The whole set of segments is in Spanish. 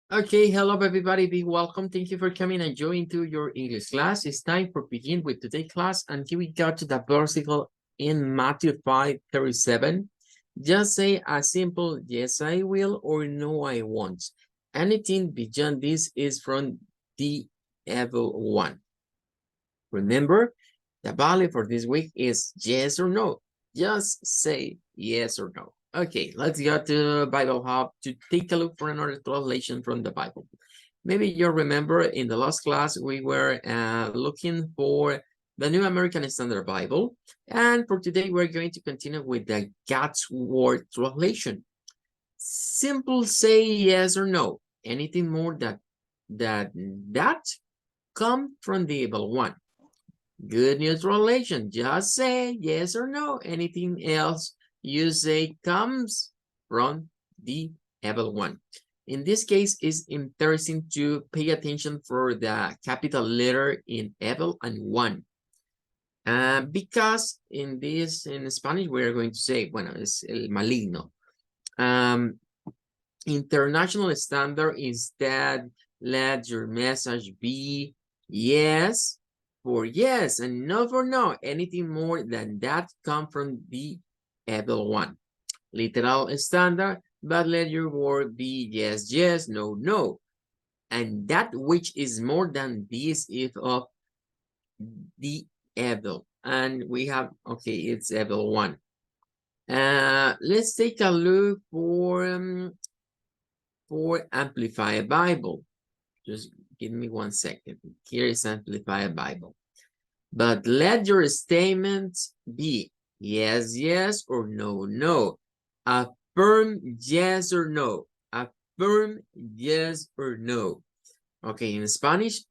Okay, hello everybody, be welcome. Thank you for coming and joining to your English class. It's time for begin with today's class, and here we go to the versicle in Matthew 5:37. Just say a simple yes I will or no I won't. Anything beyond this is from the evil one. Remember, the value for this week is yes or no. Just say yes or no. Okay, let's go to Bible Hub to take a look for another translation from the Bible. Maybe you remember in the last class, we were looking for the New American Standard Bible. And for today, we're going to continue with the God's Word translation. Simple say yes or no. Anything more that come from the evil one. Good news translation. Just say yes or no. Anything else you say comes from the evil one. In this case, it's interesting to pay attention for the capital letter in evil and one. Because in Spanish, we're going to say, bueno, es el maligno. International standard is that let your message be yes for yes and no for no. Anything more than that come from the evil one. Literal standard, but let your word be yes, yes, no, no. And that which is more than this is of the evil. And we have, okay, it's evil one. Let's take a look for Amplify Bible. Just give me 1 second. Here is Amplify Bible. But let your statements be yes, yes, or no, no. Affirm yes or no. Affirm yes or no. Okay, en Spanish,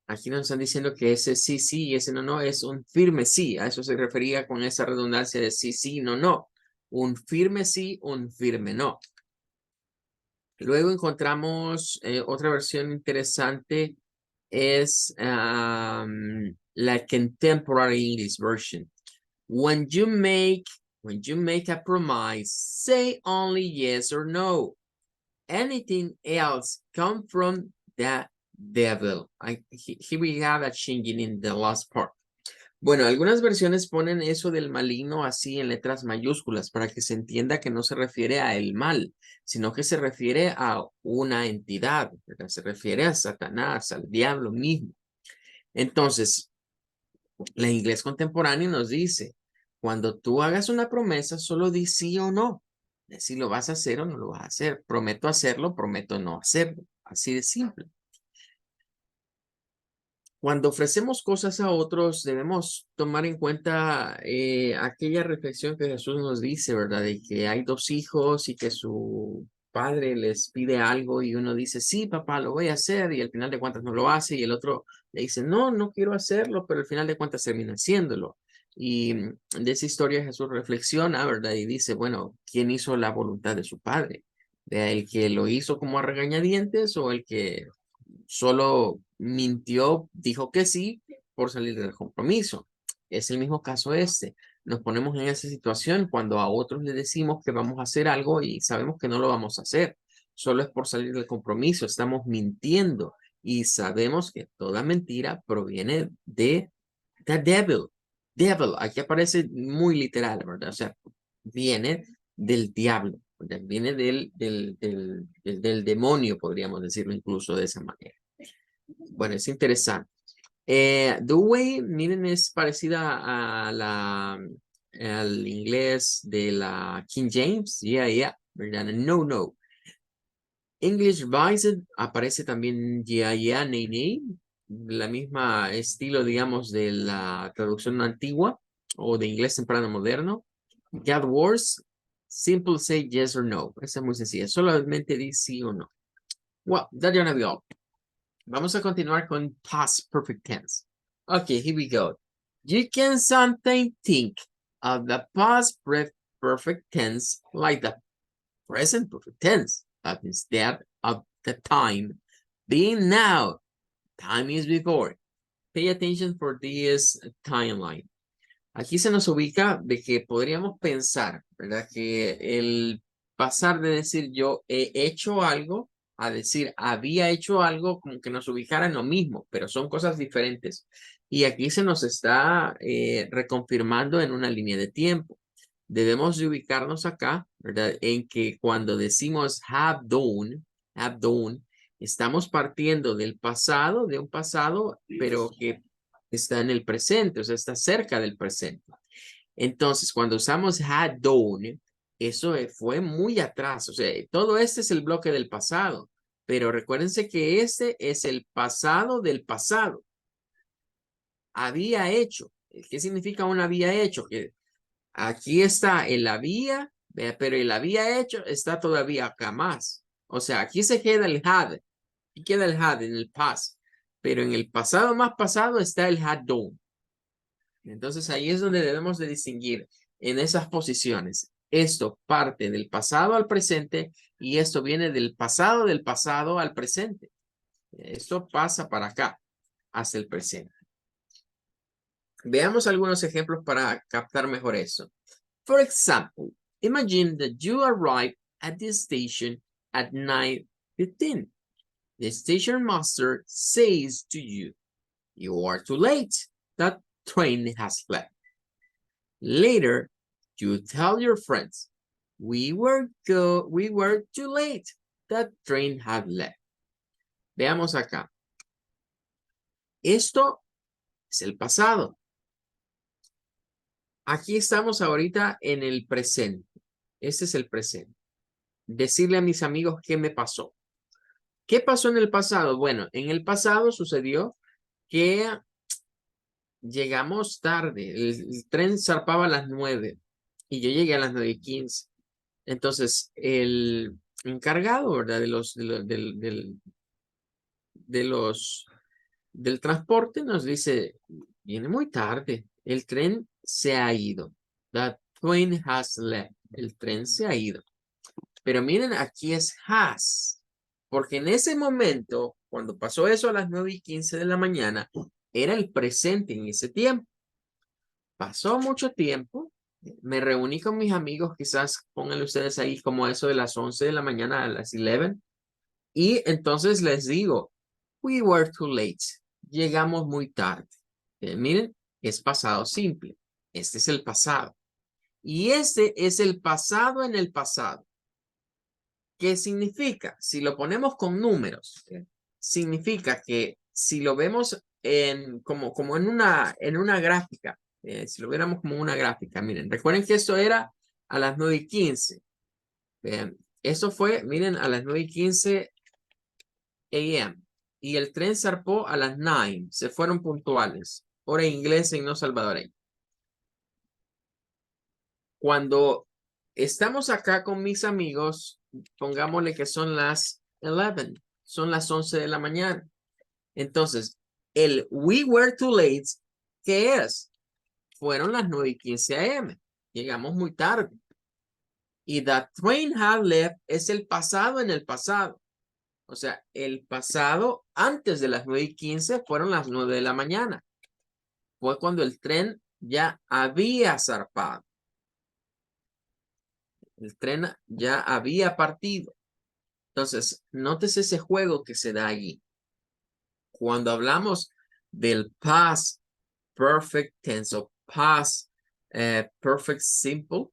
aquí nos están diciendo que ese sí, sí y ese no, no es un firme sí. A eso se refería con esa redundancia de sí, sí, no, no. Un firme sí, un firme no. Luego encontramos otra versión interesante, es la Contemporary English Version. When you make a promise, say only yes or no. Anything else come from the devil. Here we have a changing in the last part. Bueno, algunas versiones ponen eso del maligno así en letras mayúsculas para que se entienda que no se refiere a el mal, sino que se refiere a una entidad, ¿verdad? Se refiere a Satanás, al diablo mismo. Entonces, la inglés contemporáneo nos dice, cuando tú hagas una promesa, solo di sí o no. Si lo vas a hacer o no lo vas a hacer. Prometo hacerlo, prometo no hacerlo. Así de simple. Cuando ofrecemos cosas a otros, debemos tomar en cuenta aquella reflexión que Jesús nos dice, ¿verdad? De que hay dos hijos y que su padre les pide algo y uno dice, sí, papá, lo voy a hacer, y al final de cuentas no lo hace, y el otro le dice, no, no quiero hacerlo, pero al final de cuentas termina haciéndolo. Y de esa historia Jesús reflexiona, ¿verdad? Y dice, bueno, ¿quién hizo la voluntad de su padre? ¿De el que lo hizo como a regañadientes o el que solo mintió, dijo que sí por salir del compromiso? Es el mismo caso este. Nos ponemos en esa situación cuando a otros le decimos que vamos a hacer algo y sabemos que no lo vamos a hacer. Solo es por salir del compromiso. Estamos mintiendo y sabemos que toda mentira proviene de the devil. Devil, aquí aparece muy literal, ¿verdad? O sea, viene del diablo, ¿verdad? Viene del demonio, podríamos decirlo incluso de esa manera. Bueno, es interesante. The way, miren, es parecida al inglés de la King James. Yeah, yeah, ¿verdad? No, no. English Revised aparece también yeah, yeah, nay, nay. La misma estilo, digamos, de la traducción antigua o de inglés temprano moderno. God Words, simple say yes or no. Esa es muy sencilla. Solamente di sí o no. Well, that's gonna be all. Vamos a continuar con past perfect tense. Okay, here we go. You can sometimes think of the past perfect tense like the present perfect tense, but instead of the time being now, time is before. Pay attention for this timeline. Aquí se nos ubica de que podríamos pensar, ¿verdad? Que el pasar de decir yo he hecho algo a decir había hecho algo, como que nos ubicara en lo mismo, pero son cosas diferentes. Y aquí se nos está reconfirmando en una línea de tiempo. Debemos de ubicarnos acá, ¿verdad? En que cuando decimos have done, estamos partiendo del pasado, de un pasado, pero que está en el presente, o sea, está cerca del presente. Entonces, cuando usamos had done, eso fue muy atrás, o sea, todo este es el bloque del pasado, pero recuérdense que este es el pasado del pasado. Había hecho. ¿Qué significa un había hecho? Que aquí está el había, pero el había hecho está todavía acá más. O sea, aquí se queda el had, aquí queda el had en el past, pero en el pasado más pasado está el had done. Entonces ahí es donde debemos de distinguir en esas posiciones. Esto parte del pasado al presente y esto viene del pasado al presente. Esto pasa para acá, hacia el presente. Veamos algunos ejemplos para captar mejor eso. For example, imagine that you arrive at the station at 9:15. The station master says to you, "You are too late. That train has left." Later, you tell your friends, we were too late. That train had left." Veamos acá. Esto es el pasado. Aquí estamos ahorita en el presente. Este es el presente. Decirle a mis amigos qué me pasó. ¿Qué pasó en el pasado? Bueno, en el pasado sucedió que llegamos tarde. El tren zarpaba a las 9 y yo llegué a las 9:15. Entonces, el encargado, ¿verdad? Del transporte nos dice, viene muy tarde. El tren se ha ido. That train has left. El tren se ha ido. Pero miren, aquí es has. Porque en ese momento, cuando pasó eso a las 9:15 de la mañana, era el presente en ese tiempo. Pasó mucho tiempo. Me reuní con mis amigos, quizás pónganle ustedes ahí como eso de las 11 de la mañana a las 11. Y entonces les digo, we were too late. Llegamos muy tarde. Miren, es pasado simple. Este es el pasado. Y este es el pasado en el pasado. ¿Qué significa? Si lo ponemos con números, significa que si lo vemos como en una gráfica, si lo viéramos como una gráfica, miren, recuerden que esto era a las 9:15. Eso fue, miren, a las 9:15 a.m. Y el tren zarpó a las 9. Se fueron puntuales. Hora inglesa y no salvadoreña. Cuando estamos acá con mis amigos, pongámosle que son las 11, son las 11 de la mañana. Entonces, el we were too late, ¿qué es? Fueron las 9:15 a.m. Llegamos muy tarde. Y that train had left es el pasado en el pasado. O sea, el pasado antes de las 9:15 fueron las 9 de la mañana. Fue cuando el tren ya había zarpado. El tren ya había partido. Entonces, nótese ese juego que se da allí. Cuando hablamos del past perfect tense o past perfect simple,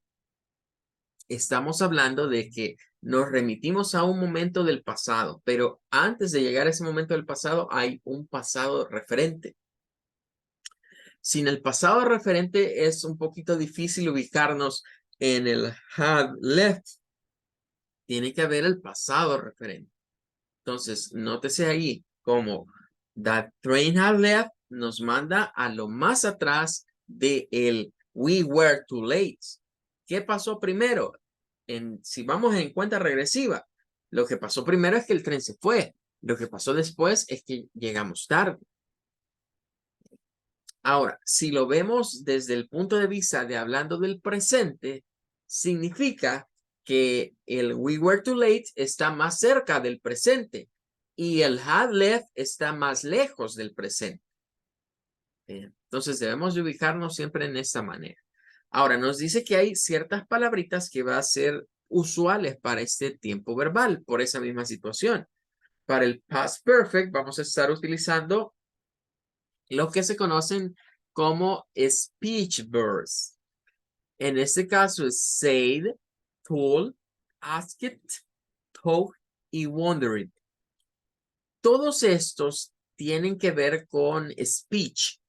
estamos hablando de que nos remitimos a un momento del pasado, pero antes de llegar a ese momento del pasado hay un pasado referente. Sin el pasado referente es un poquito difícil ubicarnos en el had left. Tiene que haber el pasado referente. Entonces, nótese ahí como that train had left nos manda a lo más atrás de el we were too late. ¿Qué pasó primero? Si vamos en cuenta regresiva, lo que pasó primero es que el tren se fue. Lo que pasó después es que llegamos tarde. Ahora, si lo vemos desde el punto de vista de hablando del presente, significa que el we were too late está más cerca del presente y el had left está más lejos del presente. Entonces debemos de ubicarnos siempre en esta manera. Ahora nos dice que hay ciertas palabritas que va a ser usuales para este tiempo verbal por esa misma situación. Para el past perfect vamos a estar utilizando lo que se conocen como speech verbs. En este caso es said, told, asked, talked y wondered. Todos estos tienen que ver con speech.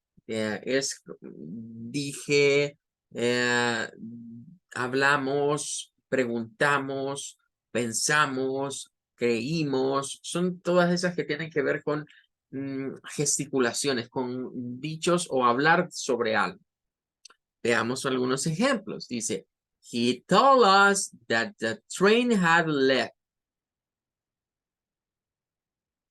Dije, hablamos, preguntamos, pensamos, creímos. Son todas esas que tienen que ver con gesticulaciones, con dichos o hablar sobre algo. Veamos algunos ejemplos. Dice, he told us that the train had left.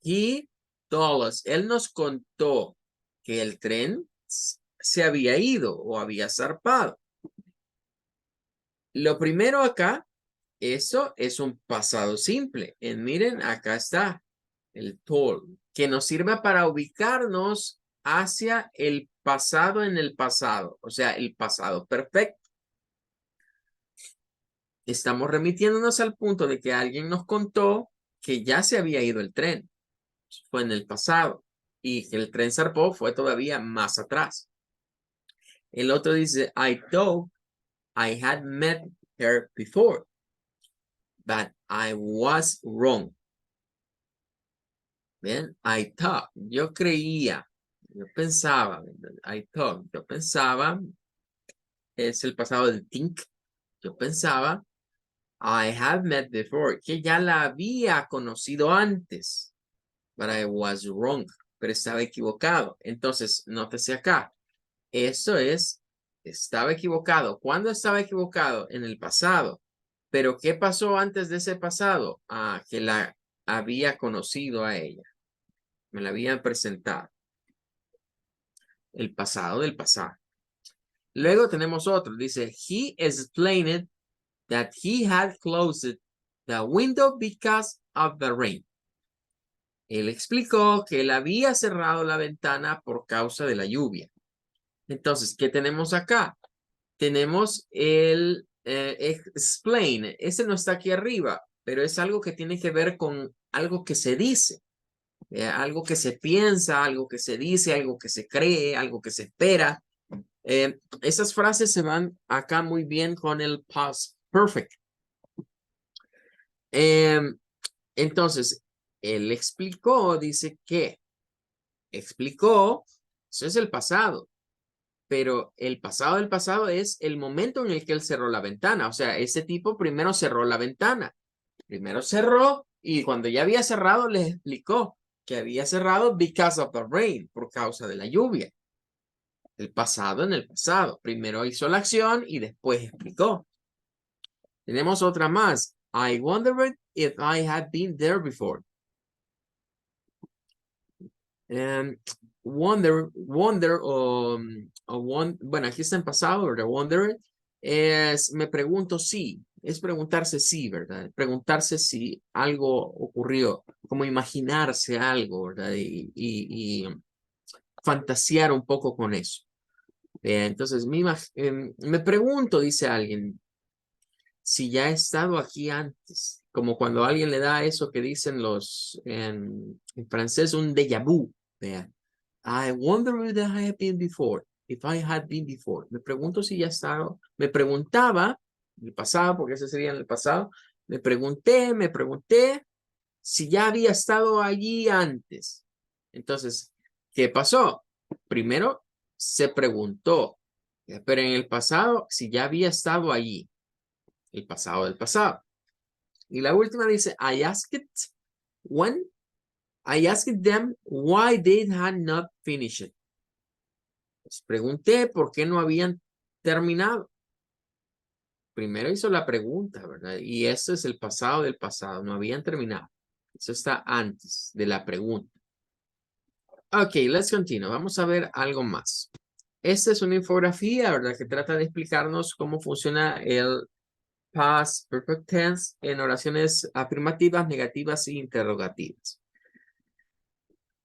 He told us. Él nos contó que el tren se había ido o había zarpado. Lo primero acá, eso es un pasado simple. Miren, acá está el told, que nos sirve para ubicarnos hacia el pasado en el pasado, o sea, el pasado perfecto. Estamos remitiéndonos al punto de que alguien nos contó que ya se había ido el tren. Fue en el pasado. Y que el tren zarpó fue todavía más atrás. El otro dice, I thought I had met her before, but I was wrong. Bien, I thought, yo creía, yo pensaba, I thought, yo pensaba, es el pasado del think, yo pensaba, I had met before, que ya la había conocido antes, but I was wrong, pero estaba equivocado. Entonces, nótese acá, eso es, estaba equivocado. ¿Cuándo estaba equivocado? En el pasado. Pero ¿qué pasó antes de ese pasado? Ah, que la había conocido a ella. Me la habían presentado. El pasado del pasado. Luego tenemos otro. Dice, he explained that he had closed the window because of the rain. Él explicó que él había cerrado la ventana por causa de la lluvia. Entonces, ¿qué tenemos acá? Tenemos el explain. Ese no está aquí arriba, pero es algo que tiene que ver con algo que se dice. Algo que se piensa, algo que se dice, algo que se cree, algo que se espera. Esas frases se van acá muy bien con el past perfect. Entonces, él explicó, dice que explicó, eso es el pasado, pero el pasado del pasado es el momento en el que él cerró la ventana. O sea, ese tipo primero cerró la ventana, primero cerró y cuando ya había cerrado les explicó que había cerrado because of the rain, por causa de la lluvia. El pasado en el pasado. Primero hizo la acción y después explicó. Tenemos otra más. I wondered if I had been there before. Wonder, bueno, aquí está en pasado, ¿verdad? Wonder es, me pregunto si, es preguntarse si, ¿verdad? Preguntarse si algo ocurrió, como imaginarse algo, ¿verdad? Y fantasear un poco con eso. Entonces, me pregunto, dice alguien, si ya he estado aquí antes, como cuando a alguien le da eso que dicen los, en francés, un déjà vu, vean. I wonder if I have been before, if I had been before. Me pregunto si ya he estado, me preguntaba, en el pasado, porque ese sería en el pasado, me pregunté si ya había estado allí antes. Entonces, ¿qué pasó? Primero, se preguntó, pero en el pasado, si ya había estado allí, el pasado del pasado. Y la última dice, I asked when, I asked them why they had not finished it. Les pregunté por qué no habían terminado. Primero hizo la pregunta, ¿verdad? Y esto es el pasado del pasado, no habían terminado. Eso está antes de la pregunta. Ok, let's continue. Vamos a ver algo más. Esta es una infografía, ¿verdad? Que trata de explicarnos cómo funciona el past perfect tense en oraciones afirmativas, negativas e interrogativas.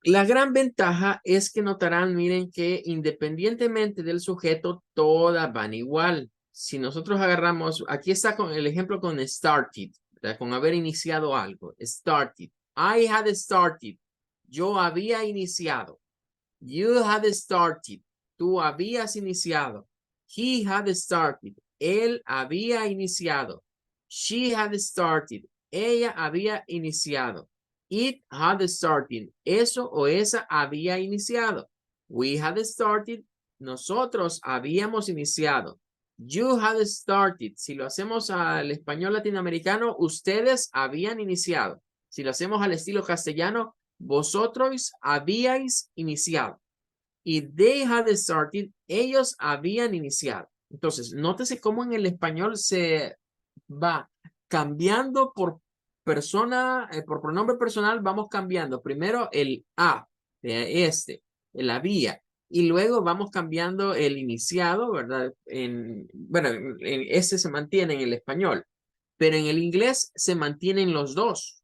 La gran ventaja es que notarán, miren, que independientemente del sujeto, todas van igual. si nosotros agarramos, aquí está con el ejemplo con started, ¿verdad? Con haber iniciado algo. Started. I had started. Yo había iniciado. You had started. Tú habías iniciado. He had started. Él había iniciado. She had started. Ella había iniciado. It had started. Eso o esa había iniciado. We had started. Nosotros habíamos iniciado. You had started. Si lo hacemos al español latinoamericano, ustedes habían iniciado. Si lo hacemos al estilo castellano, vosotros habíais iniciado. Y they had started, ellos habían iniciado. Entonces, nótese cómo en el español se va cambiando por persona, por pronombre personal, vamos cambiando. Primero el a, el había, y luego vamos cambiando el iniciado, ¿verdad? Bueno, ese se mantiene en el español, pero en el inglés se mantienen los dos.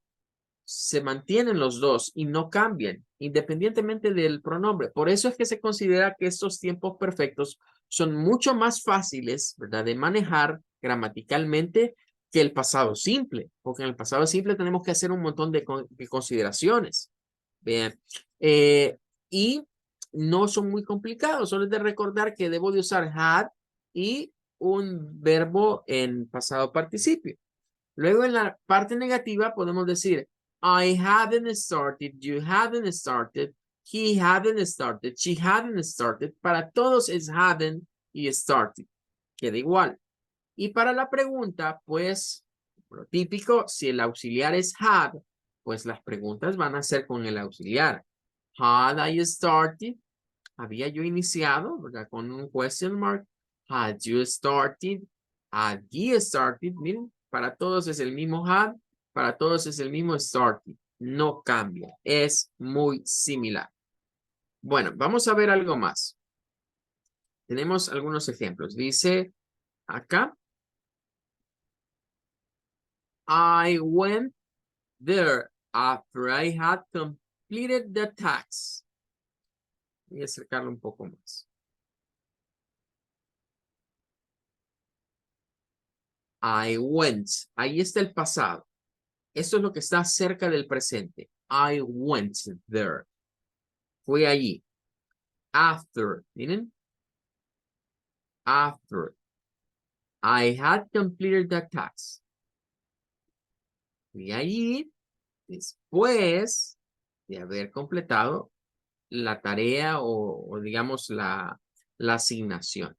Se mantienen los dos y no cambian, independientemente del pronombre. Por eso es que se considera que estos tiempos perfectos son mucho más fáciles, ¿verdad?, de manejar gramaticalmente que el pasado simple, porque en el pasado simple tenemos que hacer un montón de consideraciones. Bien. Y no son muy complicados, solo es de recordar que debo de usar had y un verbo en pasado participio. Luego en la parte negativa podemos decir I hadn't started, you hadn't started, he hadn't started, she hadn't started. Para todos es hadn't y started. Queda igual. Y para la pregunta, pues, lo típico, si el auxiliar es had, pues las preguntas van a ser con el auxiliar. Had I started? ¿Había yo iniciado? ¿Verdad? Con un question mark. Had you started? Had you started? Miren, para todos es el mismo had, para todos es el mismo started. No cambia, es muy similar. Bueno, vamos a ver algo más. Tenemos algunos ejemplos. Dice acá, I went there after I had completed the task. Voy a acercarlo un poco más. I went. Ahí está el pasado. Esto es lo que está cerca del presente. I went there. Fui allí. After. Miren. After. I had completed the task. Fui allí después de haber completado la tarea o digamos la asignación.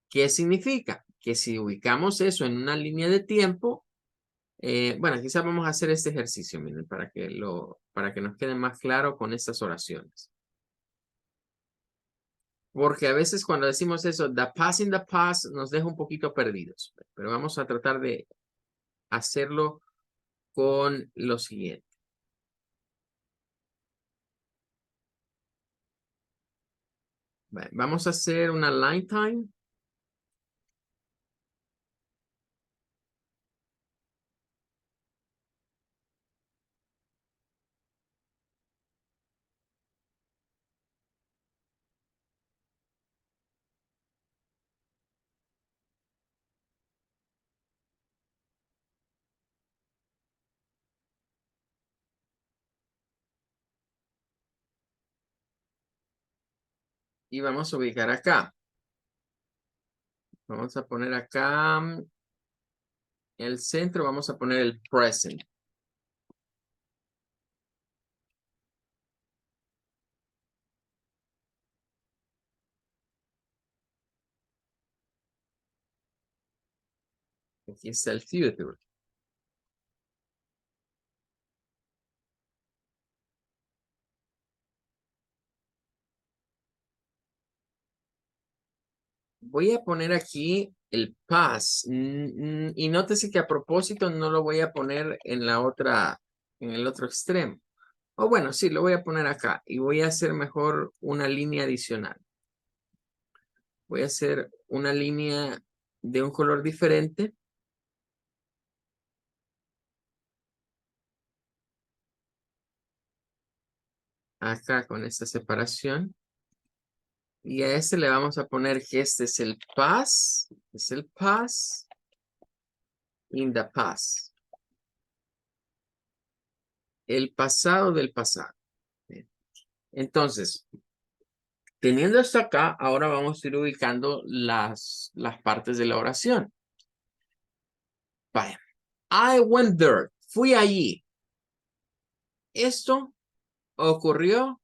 ¿Qué significa? Que si ubicamos eso en una línea de tiempo, bueno, quizás vamos a hacer este ejercicio, miren, para que nos quede más claro con estas oraciones. Porque a veces cuando decimos eso, the past in the past, nos deja un poquito perdidos. Pero vamos a tratar de hacerlo con lo siguiente. Vamos a hacer una line time. Y vamos a ubicar acá. Vamos a poner acá el centro. Vamos a poner el present. Aquí está el future. Voy a poner aquí el past. Y nótese que a propósito no lo voy a poner en en el otro extremo. O bueno, sí, lo voy a poner acá. Y voy a hacer mejor una línea adicional. Voy a hacer una línea de un color diferente. Acá con esta separación. Y a este le vamos a poner que este es el past. Es el past in the past. El pasado del pasado. Bien. Entonces, teniendo esto acá, ahora vamos a ir ubicando las partes de la oración. Vaya. I went there. Fui allí. Esto ocurrió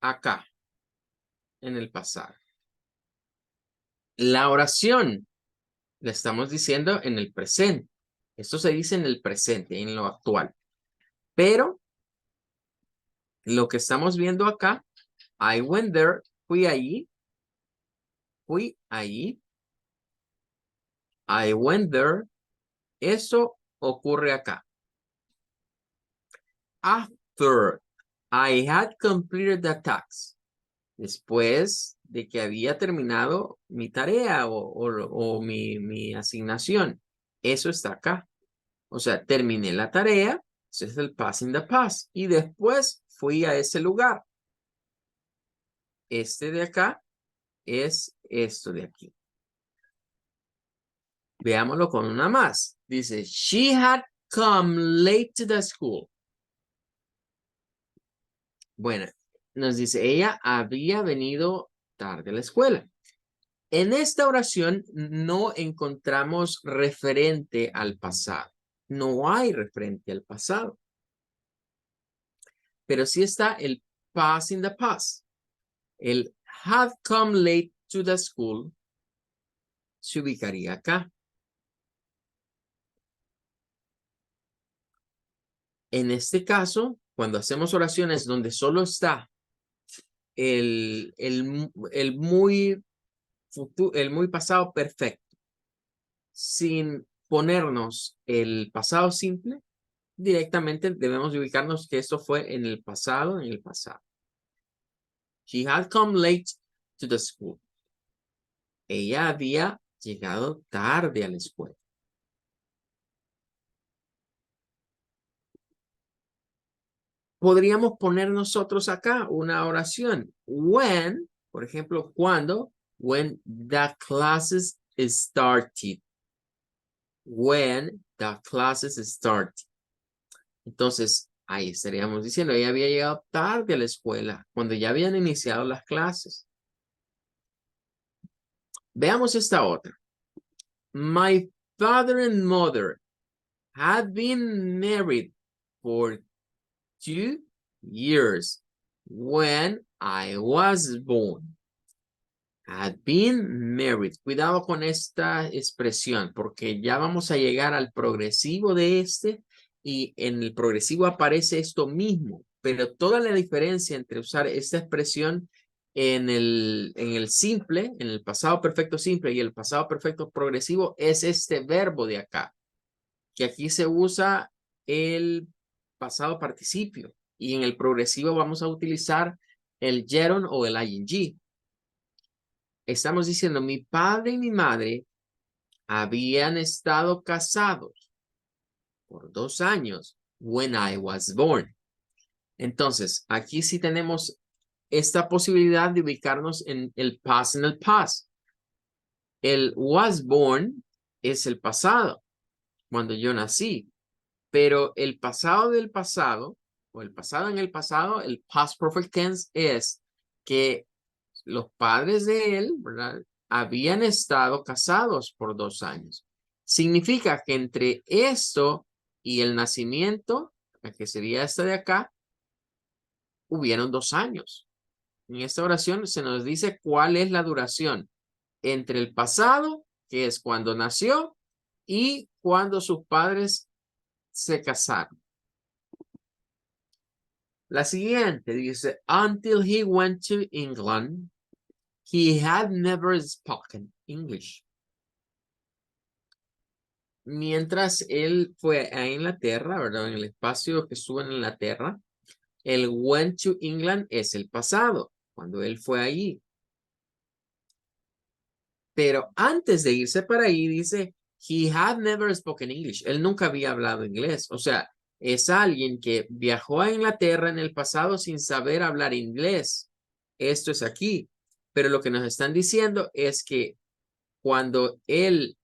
acá, en el pasado. La oración la estamos diciendo en el presente. Esto se dice en el presente, en lo actual. Pero lo que estamos viendo acá, I went there, fui allí, I went there, eso ocurre acá. After I had completed the task, después de que había terminado mi tarea o mi asignación, eso está acá. O sea, terminé la tarea, ese es el past in the past, y después fui a ese lugar. Este de acá es esto de aquí. Veámoslo con una más. Dice, she had come late to the school. Bueno, nos dice, ella había venido tarde a la escuela. En esta oración no encontramos referente al pasado. No hay referente al pasado. Pero sí está el past in the past. El had come late to the school se ubicaría acá. En este caso, cuando hacemos oraciones donde solo está el muy pasado perfecto, sin ponernos el pasado simple, directamente debemos ubicarnos que esto fue en el pasado, She had come late to the school. Ella había llegado tarde a la escuela. Podríamos poner nosotros acá una oración. When, por ejemplo, cuando, when the classes started. When the classes started. Entonces, ahí estaríamos diciendo, ella había llegado tarde a la escuela, cuando ya habían iniciado las clases. Veamos esta otra. My father and mother had been married for 2 years when I was born. Had been married. Cuidado con esta expresión, porque ya vamos a llegar al progresivo de este, y en el progresivo aparece esto mismo, pero toda la diferencia entre usar esta expresión en el simple, en el pasado perfecto simple y el pasado perfecto progresivo es este verbo de acá, que aquí se usa el pasado participio, y en el progresivo vamos a utilizar el gerund o el ing. Estamos diciendo, mi padre y mi madre habían estado casados por 2 años when I was born. Entonces, aquí sí tenemos esta posibilidad de ubicarnos en el past en el past. El was born es el pasado, cuando yo nací. Pero el pasado del pasado, o el pasado en el pasado, el past perfect tense es que los padres de él, ¿verdad?, habían estado casados por 2 años. Significa que entre esto y el nacimiento, que sería esta de acá, hubieron 2 años. En esta oración se nos dice cuál es la duración entre el pasado, que es cuando nació, y cuando sus padres se casaron. La siguiente dice, until he went to England, he had never spoken English. Mientras él fue a Inglaterra, ¿verdad? En el espacio que estuvo en Inglaterra, el went to England es el pasado, cuando él fue allí. Pero antes de irse para ahí dice, he had never spoken English. Él nunca había hablado inglés. O sea, es alguien que viajó a Inglaterra en el pasado sin saber hablar inglés. Esto es aquí. Pero lo que nos están diciendo es que cuando él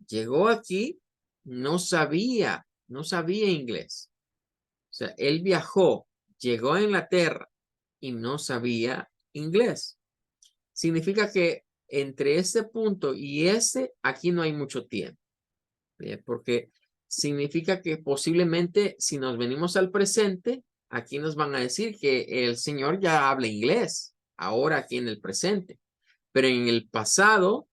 llegó aquí, no sabía inglés. O sea, él viajó, llegó a Inglaterra y no sabía inglés. Significa que entre este punto y este, aquí no hay mucho tiempo. Porque significa que posiblemente si nos venimos al presente, aquí nos van a decir que el señor ya habla inglés, ahora aquí en el presente. Pero en el pasado,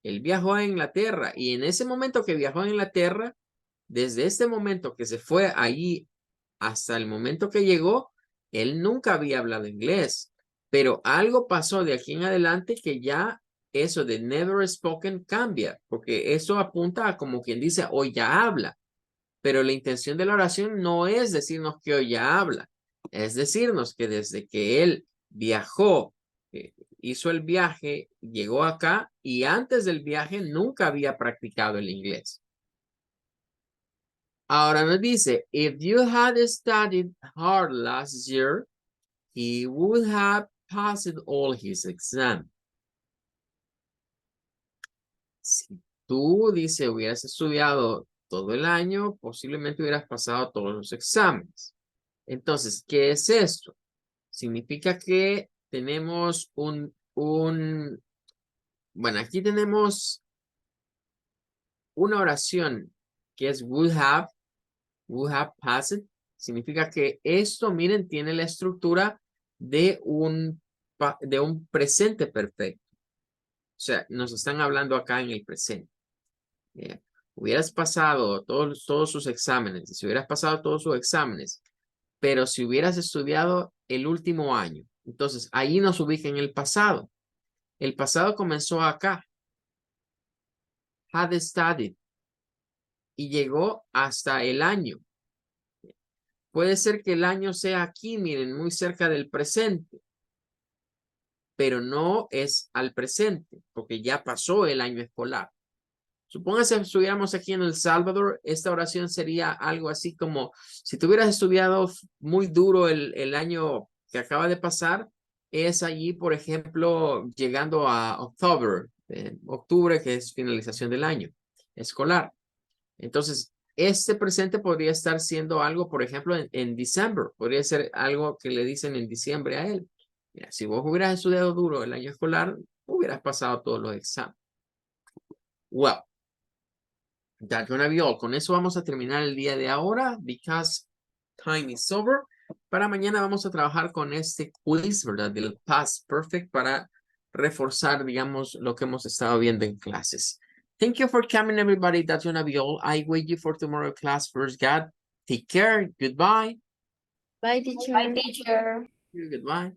él viajó a Inglaterra y en ese momento que viajó a Inglaterra, desde este momento que se fue allí hasta el momento que llegó, él nunca había hablado inglés. Pero algo pasó de aquí en adelante que ya eso de never spoken cambia, porque eso apunta a como quien dice, hoy ya habla. Pero la intención de la oración no es decirnos que hoy ya habla, es decirnos que desde que él viajó, hizo el viaje, llegó acá y antes del viaje nunca había practicado el inglés. Ahora nos dice, if you had studied hard last year, he would have passed all his exams. Si tú, dice, hubieras estudiado todo el año, posiblemente hubieras pasado todos los exámenes. Entonces, ¿qué es esto? Significa que tenemos bueno, aquí tenemos una oración que es would have passed. Significa que esto, miren, tiene la estructura de un presente perfecto. O sea, nos están hablando acá en el presente. Hubieras pasado todos sus exámenes, si hubieras pasado todos sus exámenes, pero si hubieras estudiado el último año, entonces ahí nos ubica en el pasado. El pasado comenzó acá. Had studied. Y llegó hasta el año. Puede ser que el año sea aquí, miren, muy cerca del presente. Pero no es al presente, porque ya pasó el año escolar. Supóngase que estuviéramos aquí en El Salvador, esta oración sería algo así como, si tú hubieras estudiado muy duro el año que acaba de pasar, es allí, por ejemplo, llegando a octubre, que es finalización del año escolar. Entonces, este presente podría estar siendo algo, por ejemplo, en diciembre, podría ser algo que le dicen en diciembre a él. Mira, si vos hubieras estudiado duro el año escolar, hubieras pasado todos los exámenes. Well, that's gonna be all. Con eso vamos a terminar el día de ahora, because time is over. Para mañana vamos a trabajar con este quiz, ¿verdad? Del past perfect para reforzar, digamos, lo que hemos estado viendo en clases. Thank you for coming, everybody. That's gonna be all. I wait you for tomorrow class. First, God, take care. Goodbye. Bye, teacher. Bye, teacher. Goodbye.